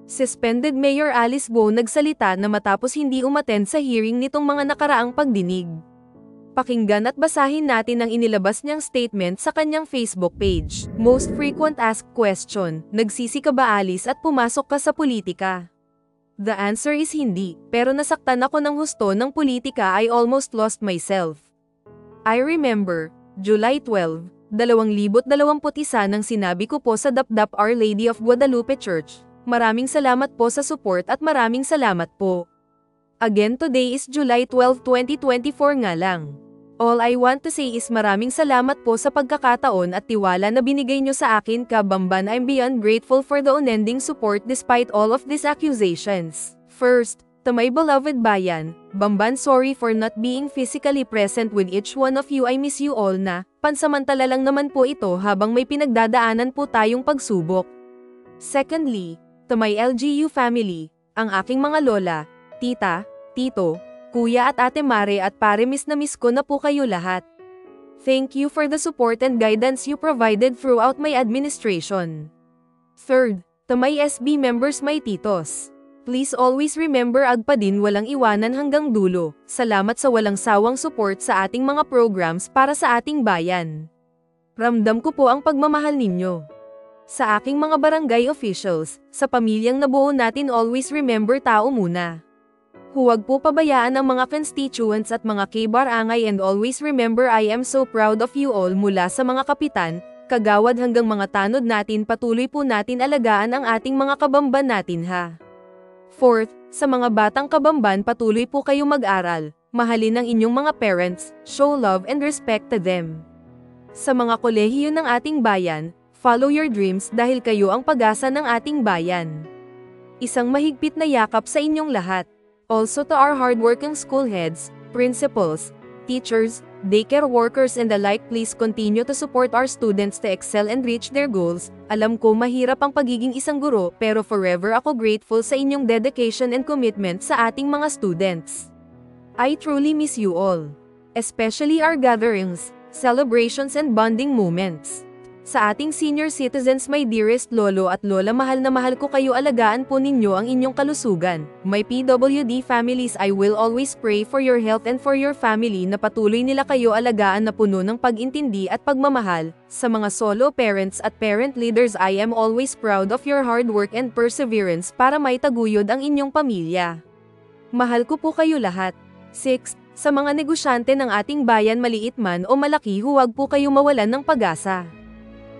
Suspended Mayor Alice Go nagsalita na matapos hindi umattend sa hearing nitong mga nakaraang pagdinig. Pakinggan at basahin natin ang inilabas niyang statement sa kanyang Facebook page. Most frequent asked question, nagsisi ka ba Alice at pumasok ka sa politika? The answer is hindi, pero nasaktan ako ng husto ng politika. I almost lost myself. I remember, July 12, 2021 nang sinabi ko po sa Dapdap Our Lady of Guadalupe Church. Maraming salamat po sa support at maraming salamat po. Again today is July 12, 2024 nga lang. All I want to say is maraming salamat po sa pagkakataon at tiwala na binigay nyo sa akin Kabamban. I'm beyond grateful for the unending support despite all of these accusations. First, to my beloved bayan, Bamban, sorry for not being physically present with each one of you. I miss you all na, pansamantala lang naman po ito habang may pinagdadaanan po tayong pagsubok. Secondly, to my LGU family, ang aking mga lola, tita, tito, kuya at ate Mare at pare, miss na miss ko na po kayo lahat. Thank you for the support and guidance you provided throughout my administration. Third, to my SB members, my titos. Please always remember agpa din walang iwanan hanggang dulo. Salamat sa walang sawang support sa ating mga programs para sa ating bayan. Ramdam ko po ang pagmamahal ninyo. Sa aking mga barangay officials, sa pamilyang nabuo natin, always remember tao muna. Huwag po pabayaan ang mga constituents at mga kabarangay, and always remember I am so proud of you all. Mula sa mga kapitan, kagawad hanggang mga tanod natin, patuloy po natin alagaan ang ating mga kabamban natin ha. Fourth, sa mga batang kabamban, patuloy po kayong mag-aral, mahalin ang inyong mga parents, show love and respect to them. Sa mga kolehiyo ng ating bayan, follow your dreams dahil kayo ang pag-asa ng ating bayan. Isang mahigpit na yakap sa inyong lahat. Also to our hardworking school heads, principals, teachers, daycare workers and the like, please continue to support our students to excel and reach their goals. Alam ko mahirap ang pagiging isang guro, pero forever ako grateful sa inyong dedication and commitment sa ating mga students. I truly miss you all. Especially our gatherings, celebrations and bonding moments. Sa ating senior citizens, my dearest lolo at lola, mahal na mahal ko kayo, alagaan po ninyo ang inyong kalusugan. My PWD families, I will always pray for your health and for your family, na patuloy nila kayo alagaan na puno ng pag-intindi at pagmamahal. Sa mga solo parents at parent leaders, I am always proud of your hard work and perseverance para maitaguyod ang inyong pamilya. Mahal ko po kayo lahat. 6. Sa mga negosyante ng ating bayan, maliit man o malaki, huwag po kayo mawalan ng pag-asa.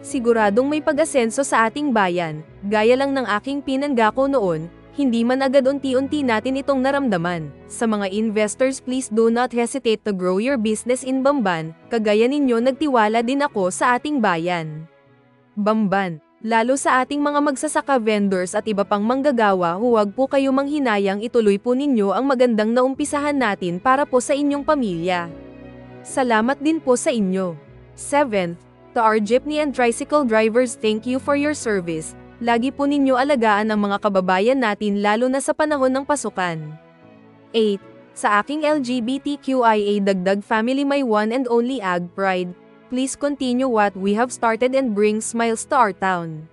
Siguradong may pag-asenso sa ating bayan, gaya lang ng aking pinanggako noon, hindi man agad, unti-unti natin itong naramdaman. Sa mga investors, please do not hesitate to grow your business in Bamban, kagaya ninyo nagtiwala din ako sa ating bayan. Bamban, lalo sa ating mga magsasaka, vendors at iba pang manggagawa, huwag po kayo manghinayang, ituloy po ninyo ang magandang naumpisahan natin para po sa inyong pamilya. Salamat din po sa inyo. 7th, to our jeepney and tricycle drivers, thank you for your service. Lagi po ninyo alagaan ang mga kababayan natin, lalo na sa panahon ng pasukan. 8. Sa aking LGBTQIA dagdag family, my one and only Ag Pride, please continue what we have started and bring smiles to our town.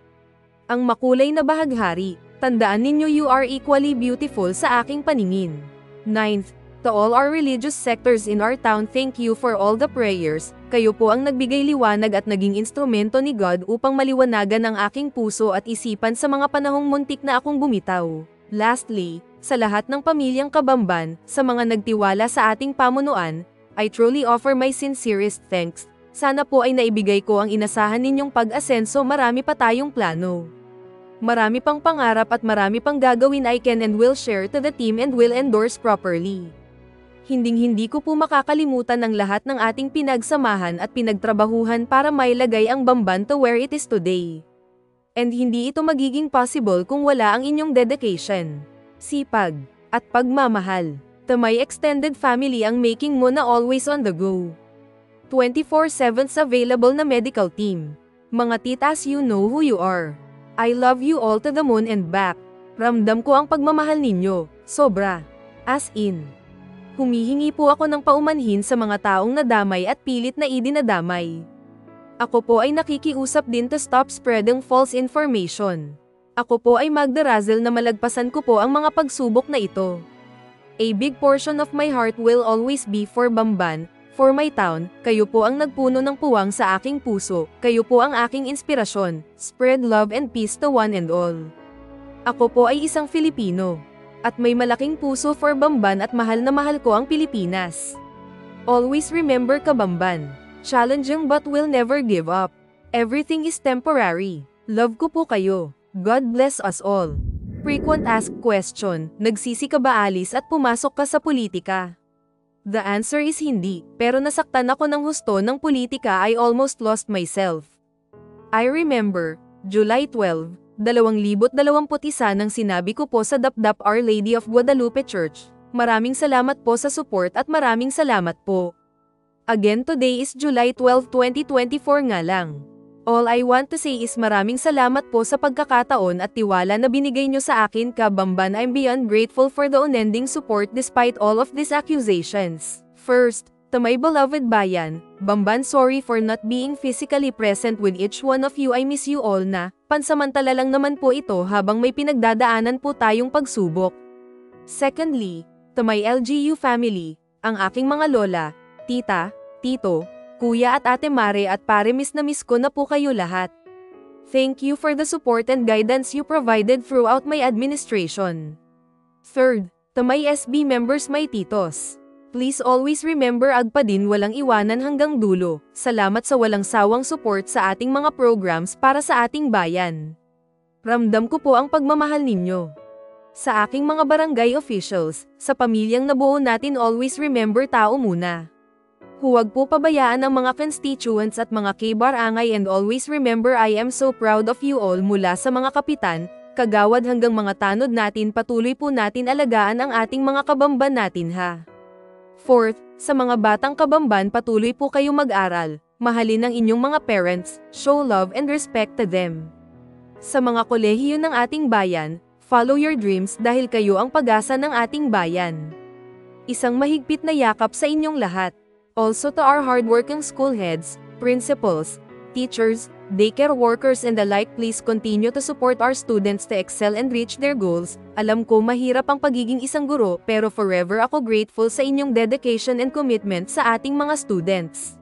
Ang makulay na bahaghari, tandaan ninyo you are equally beautiful sa aking paningin. 9th, to all our religious sectors in our town, thank you for all the prayers. Kayo po ang nagbigay liwanag at naging instrumento ni God upang maliwanagan ang aking puso at isipan sa mga panahong muntik na akong bumitaw. Lastly, sa lahat ng pamilyang Kabamban, sa mga nagtiwala sa ating pamunuan, I truly offer my sincerest thanks. Sana po ay naibigay ko ang inasahan ninyong pag-asenso. Marami pa tayong plano. Marami pang pangarap at marami pang gagawin. I can and will share to the team and will endorse properly. Hinding-hindi ko po makakalimutan ng lahat ng ating pinagsamahan at pinagtrabahuhan para mailagay ang Bamban to where it is today. And hindi ito magiging possible kung wala ang inyong dedication, sipag, at pagmamahal. To my extended family, ang making mo na always on the go. 24/7 available na medical team. Mga titas, you know who you are. I love you all to the moon and back. Ramdam ko ang pagmamahal ninyo, sobra. As in. Humihingi po ako ng paumanhin sa mga taong nadamay at pilit na idinadamay. Ako po ay nakikiusap din to stop spreading false information. Ako po ay magdarasal na malagpasan ko po ang mga pagsubok na ito. A big portion of my heart will always be for Bamban, for my town. Kayo po ang nagpuno ng puwang sa aking puso, kayo po ang aking inspirasyon. Spread love and peace to one and all. Ako po ay isang Filipino, at may malaking puso for Bamban at mahal na mahal ko ang Pilipinas. Always remember Kabamban. Challenging but will never give up. Everything is temporary. Love ko po kayo. God bless us all. Frequent asked question, nagsisi ka ba Alice at pumasok ka sa politika? The answer is hindi, pero nasaktan ako ng husto ng politika. I almost lost myself. I remember, July 12, 2021 nang sinabi ko po sa Dapdap Our Lady of Guadalupe Church, maraming salamat po sa support at maraming salamat po. Again today is July 12, 2024 nga lang. All I want to say is maraming salamat po sa pagkakataon at tiwala na binigay nyo sa akin Kabamban. I'm beyond grateful for the unending support despite all of these accusations. First, to my beloved bayan, Bamban, sorry for not being physically present with each one of you. I miss you all na, pansamantala lang naman po ito habang may pinagdadaanan po tayong pagsubok. Secondly, to my LGU family, ang aking mga lola, tita, tito, kuya at ate Mare at pare, miss na miss ko na po kayo lahat. Thank you for the support and guidance you provided throughout my administration. Third, to my SB members, my titos. Please always remember agpa din walang iwanan hanggang dulo. Salamat sa walang sawang support sa ating mga programs para sa ating bayan. Ramdam ko po ang pagmamahal ninyo. Sa aking mga barangay officials, sa pamilyang nabuo natin, always remember tao muna. Huwag po pabayaan ang mga constituents at mga kabarangay, and always remember I am so proud of you all. Mula sa mga kapitan, kagawad hanggang mga tanod natin, patuloy po natin alagaan ang ating mga kabamban natin ha. Fourth, sa mga batang kabamban, patuloy po kayong mag-aral, mahalin ang inyong mga parents, show love and respect to them. Sa mga kolehiyo ng ating bayan, follow your dreams dahil kayo ang pag-asa ng ating bayan. Isang mahigpit na yakap sa inyong lahat. Also to our hardworking school heads, principals, teachers, daycare workers and the like, please continue to support our students to excel and reach their goals. Alam ko mahirap ang pagiging isang guro, pero forever ako grateful sa inyong dedication and commitment sa ating mga students.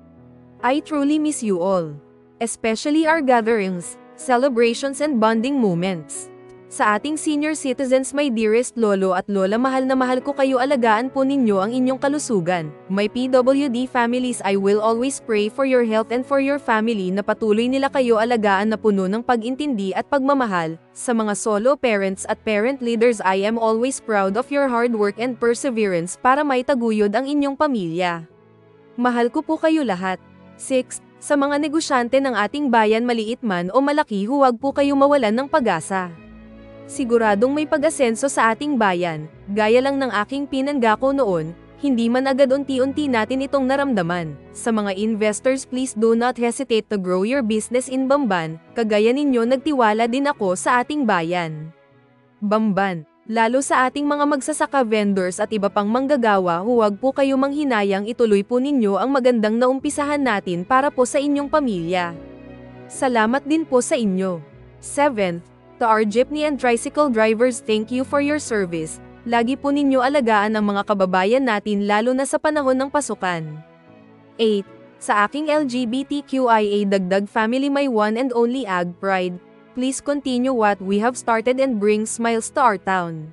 I truly miss you all. Especially our gatherings, celebrations and bonding moments. Sa ating senior citizens, my dearest lolo at lola, mahal na mahal ko kayo, alagaan po ninyo ang inyong kalusugan. My PWD families, I will always pray for your health and for your family, na patuloy nila kayo alagaan na puno ng pag-intindi at pagmamahal. Sa mga solo parents at parent leaders, I am always proud of your hard work and perseverance para maitaguyod ang inyong pamilya. Mahal ko po kayo lahat. 6. Sa mga negosyante ng ating bayan, maliit man o malaki, huwag po kayo mawalan ng pag-asa. Siguradong may pag-asenso sa ating bayan, gaya lang ng aking pinanggako noon, hindi man agad, unti-unti natin itong naramdaman. Sa mga investors, please do not hesitate to grow your business in Bamban, kagaya ninyo nagtiwala din ako sa ating bayan. Bamban, lalo sa ating mga magsasaka, vendors at iba pang manggagawa, huwag po kayo manghinayang, ituloy po ninyo ang magandang naumpisahan natin para po sa inyong pamilya. Salamat din po sa inyo. 7th, to our jeepney and tricycle drivers, thank you for your service. Lagi po ninyo alagaan ang mga kababayan natin, lalo na sa panahon ng pasukan. 8. Sa aking LGBTQIA dagdag family, my one and only Ag Pride, please continue what we have started and bring smiles to our town.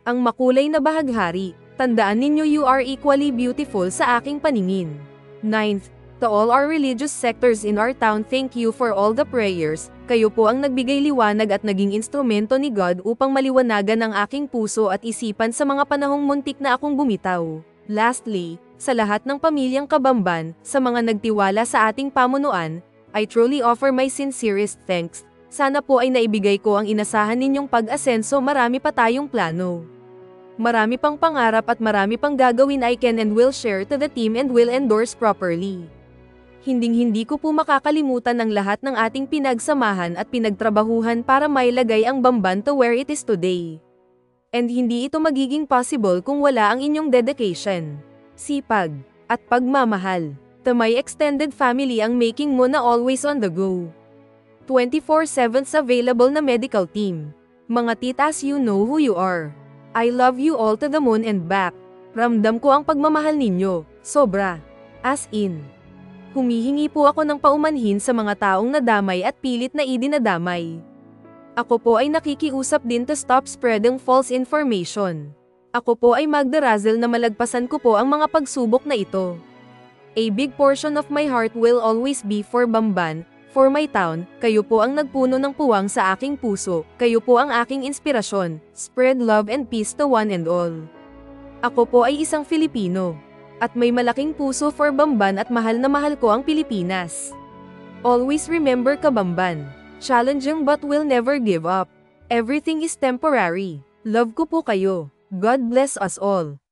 Ang makulay na bahaghari, tandaan ninyo you are equally beautiful sa aking paningin. 9th, to all our religious sectors in our town, thank you for all the prayers. Kayo po ang nagbigay liwanag at naging instrumento ni God upang maliwanagan ang aking puso at isipan sa mga panahong muntik na akong bumitaw. Lastly, sa lahat ng pamilyang Kabamban, sa mga nagtiwala sa ating pamunuan, I truly offer my sincerest thanks. Sana po ay naibigay ko ang inasahan ninyong pag-asenso. Marami pa tayong plano. Marami pang pangarap at marami pang gagawin. I can and will share to the team and will endorse properly. Hinding-hindi ko po makakalimutan ng lahat ng ating pinagsamahan at pinagtrabahuhan para mailagay ang Bamban to where it is today. And hindi ito magiging possible kung wala ang inyong dedication, sipag, at pagmamahal. To my extended family, ang making mo na always on the go. 24/7 available na medical team. Mga titas, you know who you are. I love you all to the moon and back. Ramdam ko ang pagmamahal ninyo, sobra. As in. Humihingi po ako ng paumanhin sa mga taong nadamay at pilit na idinadamay. Ako po ay nakikiusap din to stop spreading false information. Ako po ay magdarazel na malagpasan ko po ang mga pagsubok na ito. A big portion of my heart will always be for Bamban, for my town. Kayo po ang nagpuno ng puwang sa aking puso, kayo po ang aking inspirasyon. Spread love and peace to one and all. Ako po ay isang Filipino. At may malaking puso for Bamban at mahal na mahal ko ang Pilipinas. Always remember ka, Bamban. Challenging but will never give up. Everything is temporary. Love ko po kayo. God bless us all.